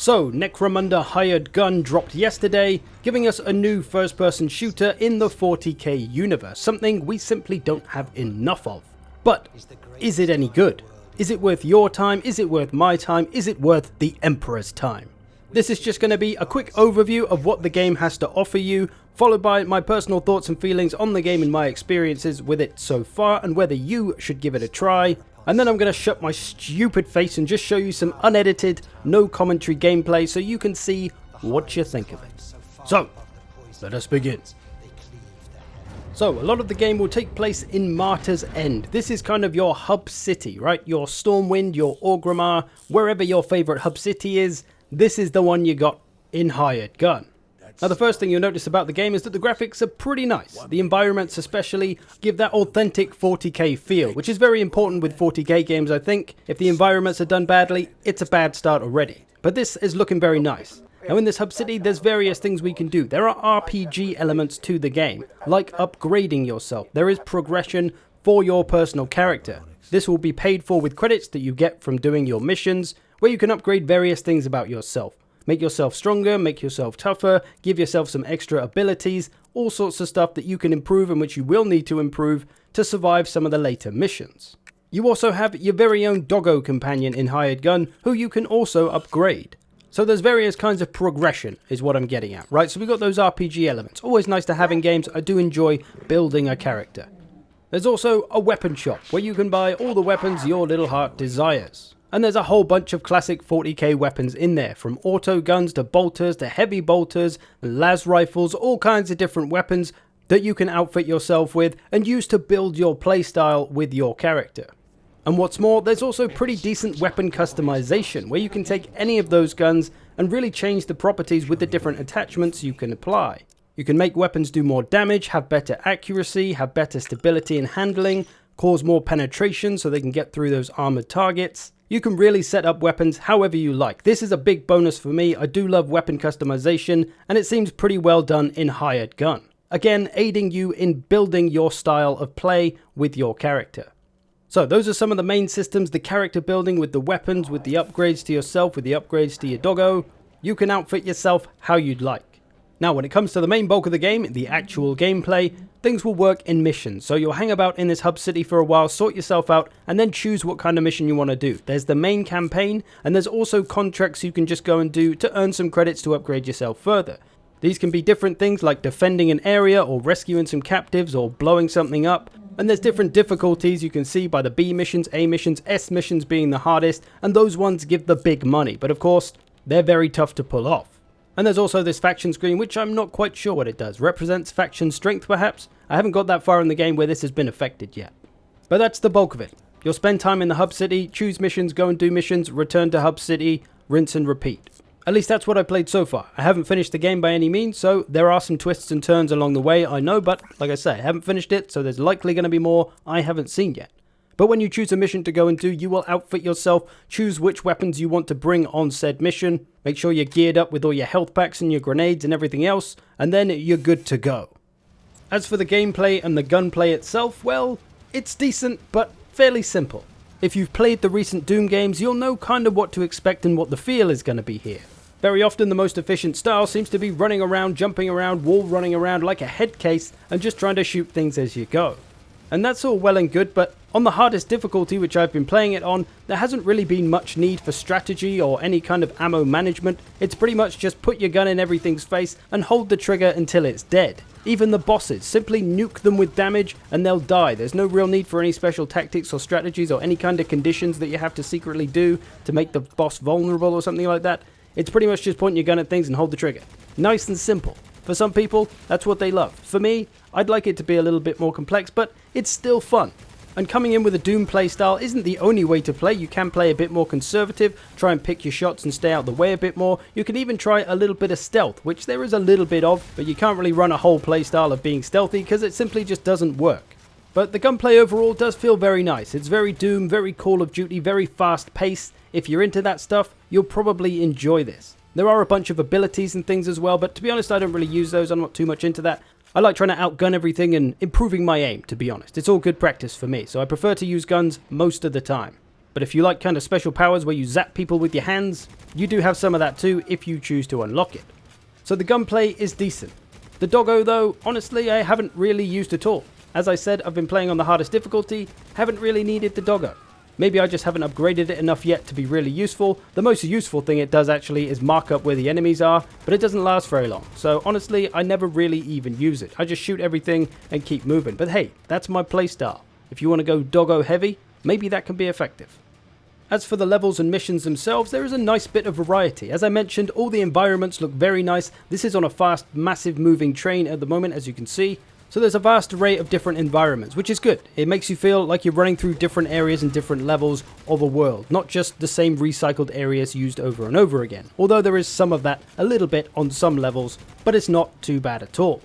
So, Necromunda Hired Gun dropped yesterday, giving us a new first-person shooter in the 40k universe, something we simply don't have enough of. But, is it any good? Is it worth your time? Is it worth my time? Is it worth the Emperor's time? This is just going to be a quick overview of what the game has to offer you, followed by my personal thoughts and feelings on the game and my experiences with it so far, and whether you should give it a try. And then I'm going to shut my stupid face and just show you some unedited, no commentary gameplay so you can see what you think of it. So, let us begin. So, a lot of the game will take place in Martyr's End. This is kind of your hub city, right? Your Stormwind, your Orgrimmar, wherever your favourite hub city is, this is the one you got in Hired Gun. Now, the first thing you'll notice about the game is that the graphics are pretty nice. The environments especially give that authentic 40k feel, which is very important with 40k games, I think. If the environments are done badly, it's a bad start already. But this is looking very nice. Now, in this hub city, there's various things we can do. There are RPG elements to the game, like upgrading yourself. There is progression for your personal character. This will be paid for with credits that you get from doing your missions, where you can upgrade various things about yourself. Make yourself stronger, make yourself tougher, give yourself some extra abilities, all sorts of stuff that you can improve and which you will need to improve to survive some of the later missions. You also have your very own doggo companion in Hired Gun, who you can also upgrade. So there's various kinds of progression is what I'm getting at, right? So we've got those RPG elements. Always nice to have in games. I do enjoy building a character. There's also a weapon shop where you can buy all the weapons your little heart desires. And there's a whole bunch of classic 40k weapons in there, from auto guns to bolters to heavy bolters, las rifles, all kinds of different weapons that you can outfit yourself with and use to build your playstyle with your character. And what's more, there's also pretty decent weapon customization, where you can take any of those guns and really change the properties with the different attachments you can apply. You can make weapons do more damage, have better accuracy, have better stability and handling, cause more penetration so they can get through those armored targets. You can really set up weapons however you like. This is a big bonus for me. I do love weapon customization, and it seems pretty well done in Hired Gun. Again, aiding you in building your style of play with your character. So those are some of the main systems, the character building with the weapons, with the upgrades to yourself, with the upgrades to your doggo. You can outfit yourself how you'd like. Now, when it comes to the main bulk of the game, the actual gameplay, things will work in missions. So you'll hang about in this hub city for a while, sort yourself out, and then choose what kind of mission you want to do. There's the main campaign, and there's also contracts you can just go and do to earn some credits to upgrade yourself further. These can be different things like defending an area, or rescuing some captives, or blowing something up. And there's different difficulties you can see by the B missions, A missions, S missions being the hardest, and those ones give the big money. But of course, they're very tough to pull off. And there's also this faction screen, which I'm not quite sure what it does. Represents faction strength, perhaps? I haven't got that far in the game where this has been affected yet. But that's the bulk of it. You'll spend time in the hub city, choose missions, go and do missions, return to hub city, rinse and repeat. At least that's what I played so far. I haven't finished the game by any means, so there are some twists and turns along the way, I know, but like I say, I haven't finished it, so there's likely going to be more I haven't seen yet. But when you choose a mission to go and do, you will outfit yourself, choose which weapons you want to bring on said mission, make sure you're geared up with all your health packs and your grenades and everything else, and then you're good to go. As for the gameplay and the gunplay itself, well, it's decent, but fairly simple. If you've played the recent Doom games, you'll know kind of what to expect and what the feel is going to be here. Very often the most efficient style seems to be running around, jumping around, wall running around like a head case, and just trying to shoot things as you go. And that's all well and good, but on the hardest difficulty which I've been playing it on, there hasn't really been much need for strategy or any kind of ammo management. It's pretty much just put your gun in everything's face and hold the trigger until it's dead. Even the bosses, simply nuke them with damage and they'll die. There's no real need for any special tactics or strategies or any kind of conditions that you have to secretly do to make the boss vulnerable or something like that. It's pretty much just point your gun at things and hold the trigger. Nice and simple. For some people, that's what they love. For me, I'd like it to be a little bit more complex, but it's still fun. And coming in with a Doom playstyle isn't the only way to play. You can play a bit more conservative, try and pick your shots and stay out the way a bit more. You can even try a little bit of stealth, which there is a little bit of, but you can't really run a whole playstyle of being stealthy because it simply just doesn't work. But the gunplay overall does feel very nice. It's very Doom, very Call of Duty, very fast paced. If you're into that stuff, you'll probably enjoy this. There are a bunch of abilities and things as well, but to be honest, I don't really use those. I'm not too much into that. I like trying to outgun everything and improving my aim, to be honest. It's all good practice for me, so I prefer to use guns most of the time. But if you like kind of special powers where you zap people with your hands, you do have some of that too if you choose to unlock it. So the gunplay is decent. The doggo though, honestly I haven't really used at all. As I said, I've been playing on the hardest difficulty, haven't really needed the doggo. Maybe I just haven't upgraded it enough yet to be really useful. The most useful thing it does actually is mark up where the enemies are, but it doesn't last very long. So honestly, I never really even use it. I just shoot everything and keep moving. But hey, that's my playstyle. If you want to go doggo heavy, maybe that can be effective. As for the levels and missions themselves, there is a nice bit of variety. As I mentioned, all the environments look very nice. This is on a fast, massive moving train at the moment, as you can see. So there's a vast array of different environments, which is good. It makes you feel like you're running through different areas and different levels of a world, not just the same recycled areas used over and over again. Although there is some of that a little bit on some levels, but it's not too bad at all.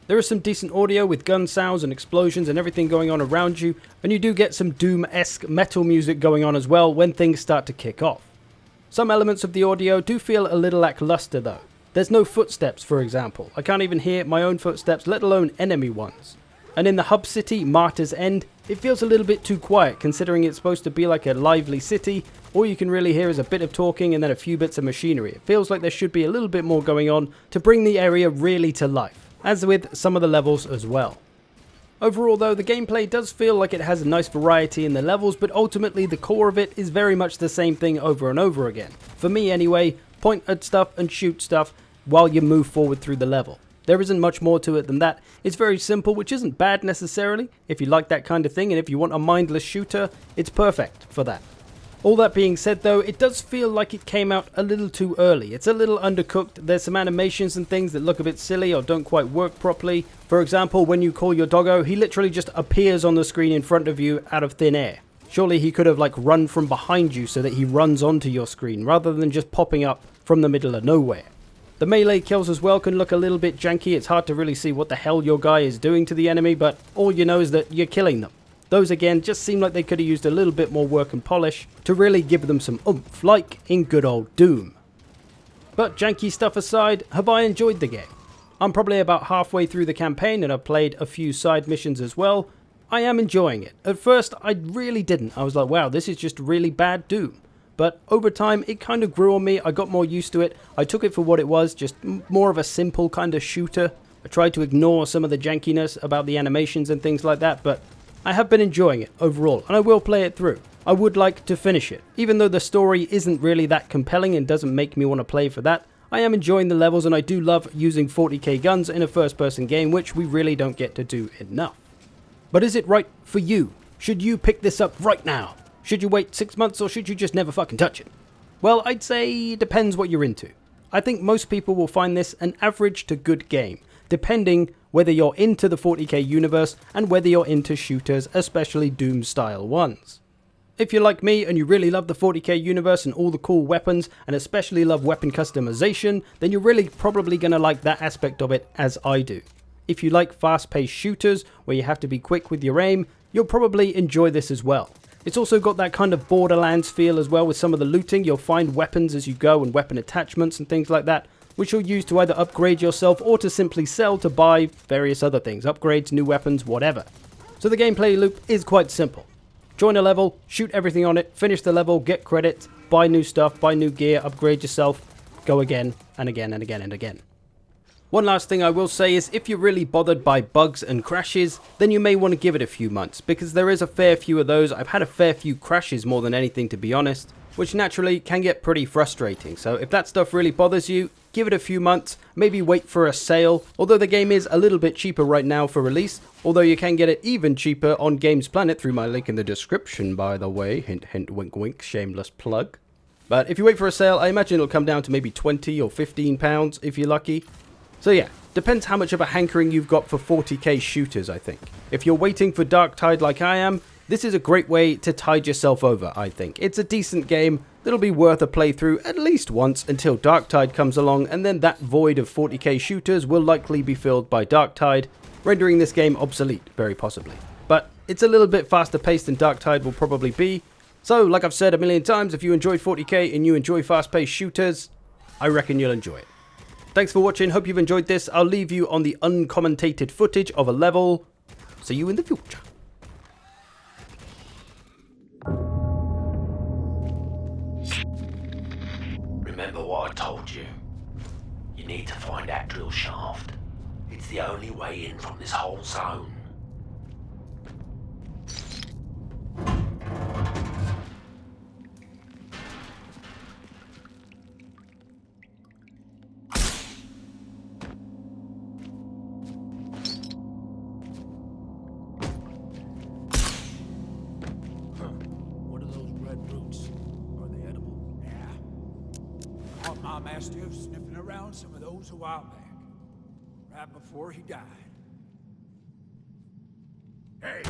There is some decent audio with gun sounds and explosions and everything going on around you, and you do get some Doom-esque metal music going on as well when things start to kick off. Some elements of the audio do feel a little lackluster though. There's no footsteps, for example. I can't even hear my own footsteps, let alone enemy ones. And in the hub city, Martyr's End, it feels a little bit too quiet considering it's supposed to be like a lively city. All you can really hear is a bit of talking and then a few bits of machinery. It feels like there should be a little bit more going on to bring the area really to life, as with some of the levels as well. Overall though, the gameplay does feel like it has a nice variety in the levels, but ultimately the core of it is very much the same thing over and over again. For me anyway, point at stuff and shoot stuff while you move forward through the level. There isn't much more to it than that. It's very simple, which isn't bad necessarily. If you like that kind of thing and if you want a mindless shooter, it's perfect for that. All that being said though, it does feel like it came out a little too early. It's a little undercooked. There's some animations and things that look a bit silly or don't quite work properly. For example, when you call your doggo, he literally just appears on the screen in front of you out of thin air. Surely he could have like run from behind you so that he runs onto your screen rather than just popping up from the middle of nowhere. The melee kills as well can look a little bit janky. It's hard to really see what the hell your guy is doing to the enemy, but all you know is that you're killing them. Those again just seem like they could have used a little bit more work and polish to really give them some oomph, like in good old Doom. But janky stuff aside, have I enjoyed the game? I'm probably about halfway through the campaign and I've played a few side missions as well. I am enjoying it. At first I really didn't. I was like, wow, this is just really bad Doom. But over time, it kind of grew on me. I got more used to it. I took it for what it was, just more of a simple kind of shooter. I tried to ignore some of the jankiness about the animations and things like that, but I have been enjoying it overall, and I will play it through. I would like to finish it. Even though the story isn't really that compelling and doesn't make me want to play for that, I am enjoying the levels and I do love using 40k guns in a first-person game, which we really don't get to do enough. But is it right for you? Should you pick this up right now? Should you wait 6 months or should you just never fucking touch it? Well, I'd say it depends what you're into. I think most people will find this an average to good game, depending whether you're into the 40k universe and whether you're into shooters, especially Doom style ones. If you're like me and you really love the 40k universe and all the cool weapons and especially love weapon customization, then you're really probably going to like that aspect of it as I do. If you like fast-paced shooters where you have to be quick with your aim, you'll probably enjoy this as well. It's also got that kind of Borderlands feel as well with some of the looting. You'll find weapons as you go and weapon attachments and things like that, which you'll use to either upgrade yourself or to simply sell to buy various other things, upgrades, new weapons, whatever. So the gameplay loop is quite simple. Join a level, shoot everything on it, finish the level, get credits, buy new stuff, buy new gear, upgrade yourself, go again and again and again and again. One last thing I will say is if you're really bothered by bugs and crashes, then you may want to give it a few months, because there is a fair few of those. I've had a fair few crashes more than anything, to be honest, which naturally can get pretty frustrating. So if that stuff really bothers you, give it a few months, maybe wait for a sale, although the game is a little bit cheaper right now for release, although you can get it even cheaper on Games Planet through my link in the description, by the way, hint hint wink wink, shameless plug. But if you wait for a sale, I imagine it'll come down to maybe £20 or £15 if you're lucky. So yeah, depends how much of a hankering you've got for 40k shooters, I think. If you're waiting for Darktide like I am, this is a great way to tide yourself over, I think. It's a decent game that'll be worth a playthrough at least once until Darktide comes along, and then that void of 40k shooters will likely be filled by Darktide, rendering this game obsolete, very possibly. But it's a little bit faster paced than Darktide will probably be. So, like I've said a million times, if you enjoy 40k and you enjoy fast-paced shooters, I reckon you'll enjoy it. Thanks for watching, hope you've enjoyed this. I'll leave you on the uncommentated footage of a level. See you in the future. told you. You need to find that drill shaft. It's the only way in from this whole zone. What are those red roots? Are they edible? Yeah. Caught my mastiff sniffing around some of those a while back. Right before he died. Hey!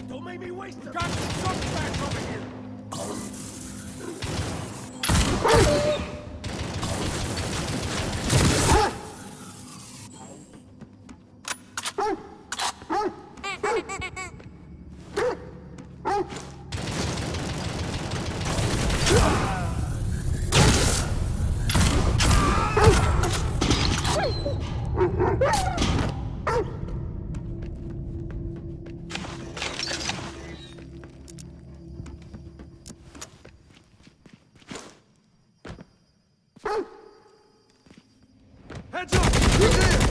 Don't make me waste it! Got some back over here! Heads up! Who's there?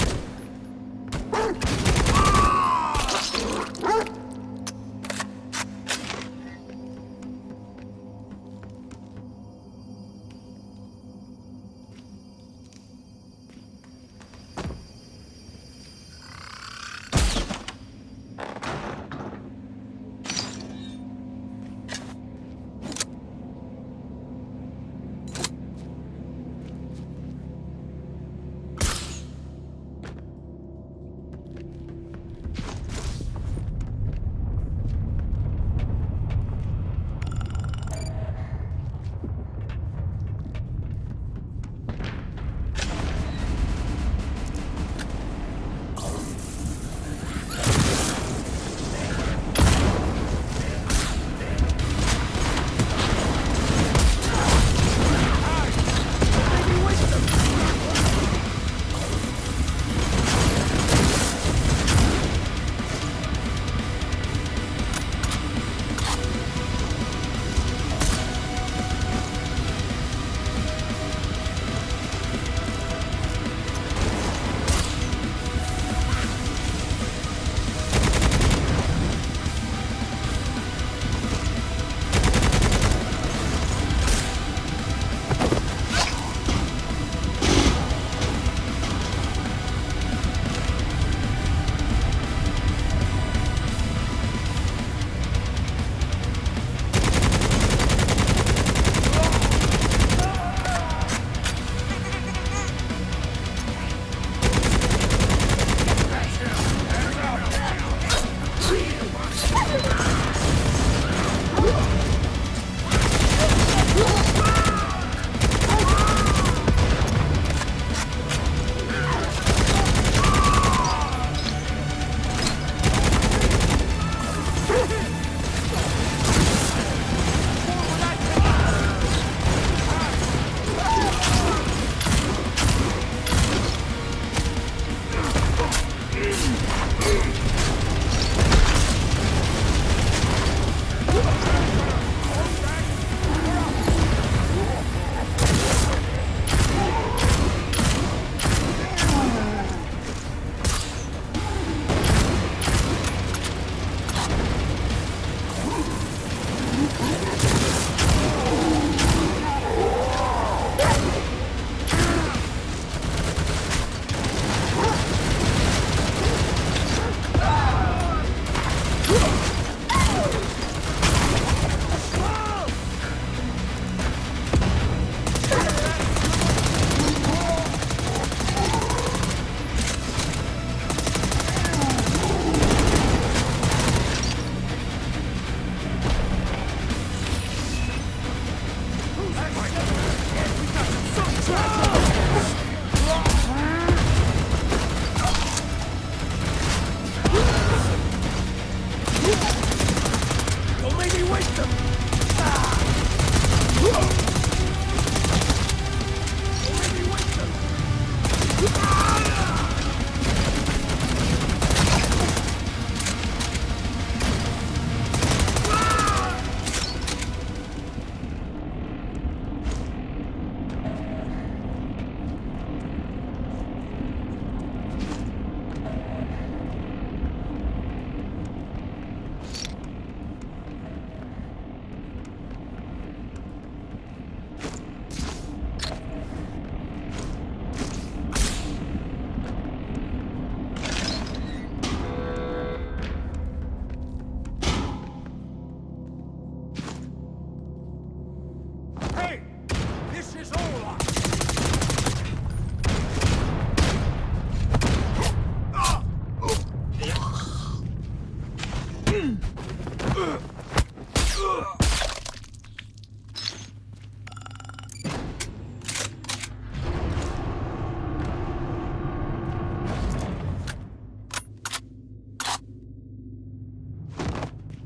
is all I...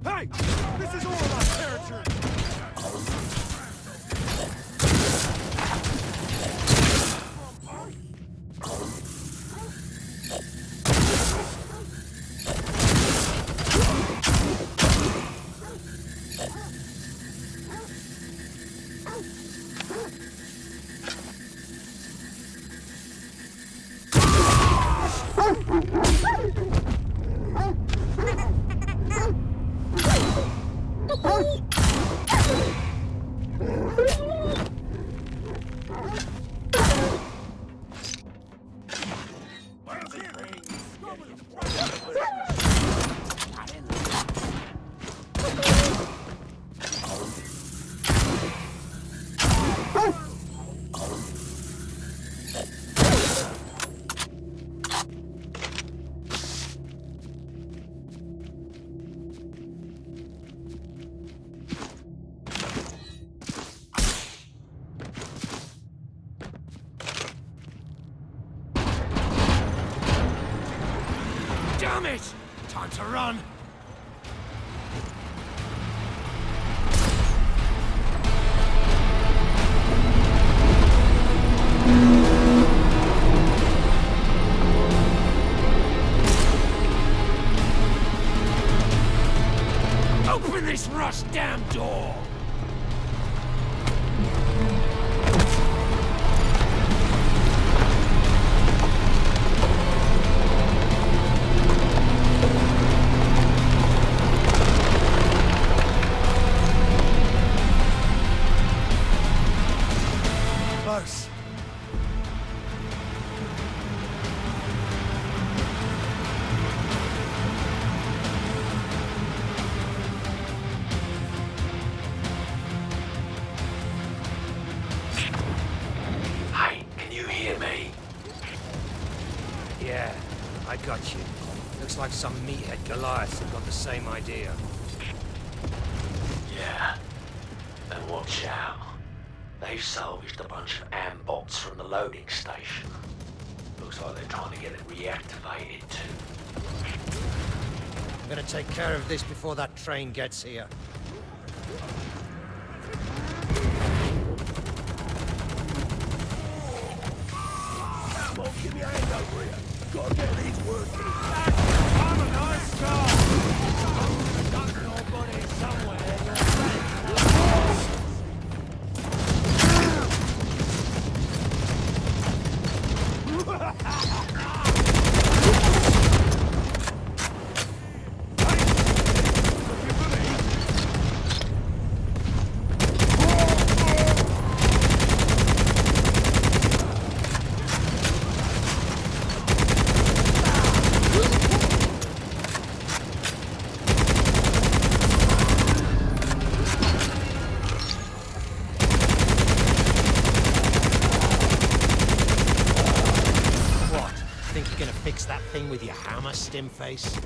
Hey! This is all our territory! Damn it! Time to run! Open this rust damn door! Close. Hey, can you hear me? Yeah, I got you. Looks like some meathead Goliaths have got the same idea. Yeah. And watch out. They've salvaged a bunch of ambots from the loading station. Looks like they're trying to get it reactivated too. I'm gonna take care of this before that train gets here. Come on, give me a hand over here. Gotta get these working. I'm a nice guy! I'm gonna duck nobody somewhere. Think you're gonna fix that thing with your hammer, Stimface?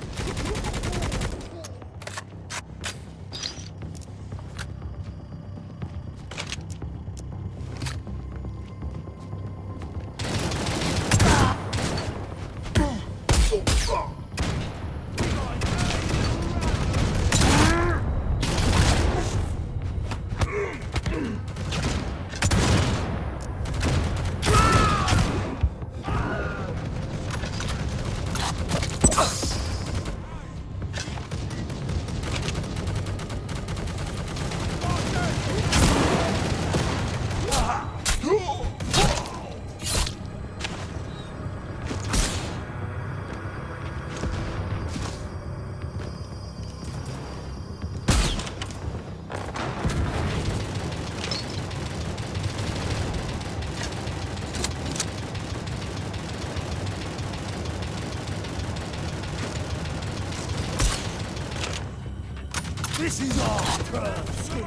This is our turn, Skinny.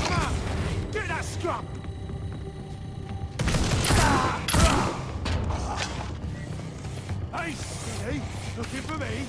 Come on! Get that scrap! Looking for me?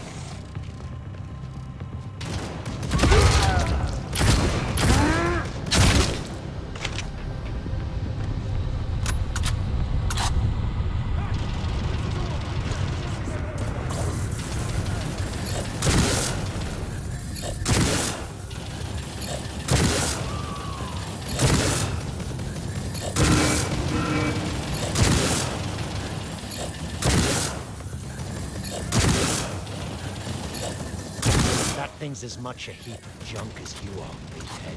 That thing's as much a heap of junk as you are, meathead.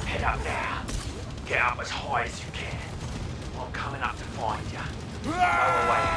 Head up now. Get up as high as you can. I'm coming up to find you. No way